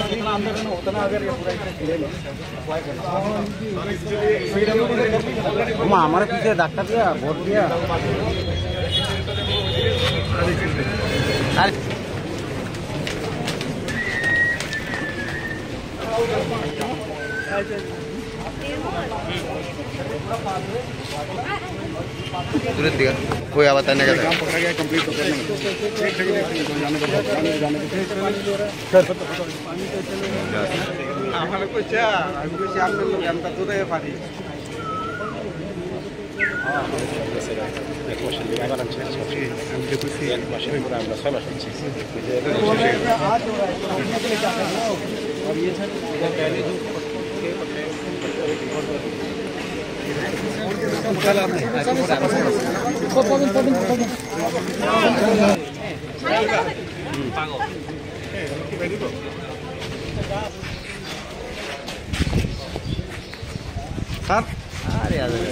इतना अंदर है ना उतना अगर ये पूरा इतना ले लो अप्लाई करना हमारे पीछे डॉक्टर दिया वोट दिया तुरंत दिया कोई आवाज नहीं करता काम पकड़ा गया कंप्लीट हो गया हमारे को क्या हमको शाम में लोग अंदर दूध है पानी और ये सर पहले जो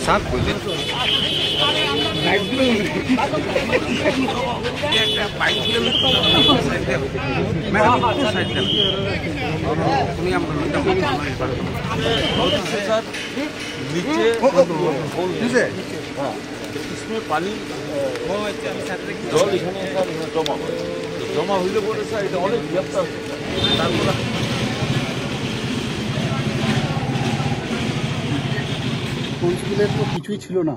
सात बोल दिन नीचे इसमें पानी जल এখানে জমা হইলে পরে স্যার এটা অনেক ব্যাপ্ত তারপর কোন স্কুলের তো কিছুই ছিল না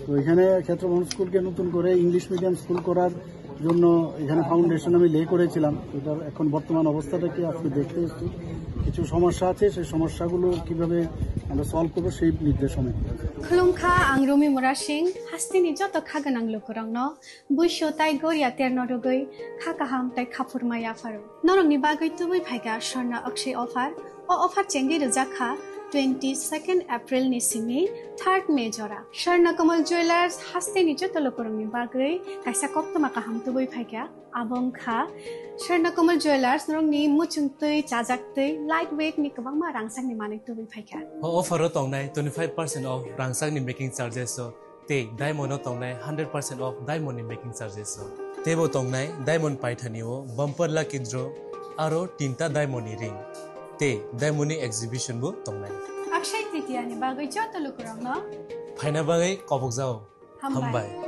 তো এখানে ক্ষেত্রবন স্কুলকে নতুন করে ইংলিশ মিডিয়াম স্কুল করার জন্য এখানে ফাউন্ডেশন আমি লে করেছিলাম এটার এখন বর্তমান অবস্থাটা কি আজকে দেখতে এসেছি কিছু সমস্যা আছে সেই সমস্যাগুলো কিভাবে আমরা সলভ করব সেই নির্দেশনা खुलुमखा आं रमि मुरा सिंह हास्तिनि जत खागोनां लोगोरांनो बुइसो ताइ गरिया तेरनरगै खाकाहाम ताइ खाफुरमाया फारो नरंनि बागै तुबै फाइगा स्वर्णा अक्षय अफार ओ अफार चेंगि रजाखा 22 एप्रिल नि सिमी 3 मे जरा स्वर्ण कमल ज्वेलर्स हास्तिनि जत लोगोरांनि बागै काइसा कप्तमा काहाम तुबै फाइगा आबंखा स्वर्ण कमल ज्वेलर्स नरंनि मुचुंतै चाजाक्तै लाइट वेट नि गोबांमा रांसांनि माने तुबै फाइगा ऑफर तंनाय 25% ऑफ रांसांनि मेकिंग चार्जेस ते डायमंड तंनाय 100% ऑफ डायमंड मेकिंग चार्जेस तेबो तंनाय डायमंड पाइथानिओ बम्पर लकी ड्र आरो तीनटा डायमंड रिंग ते डायमंड एग्जिबिशन बो तंनाय अक्षय तृतीया नि बागै जत लोगोरांनो फाइना बागै कबक जाओ हमबाय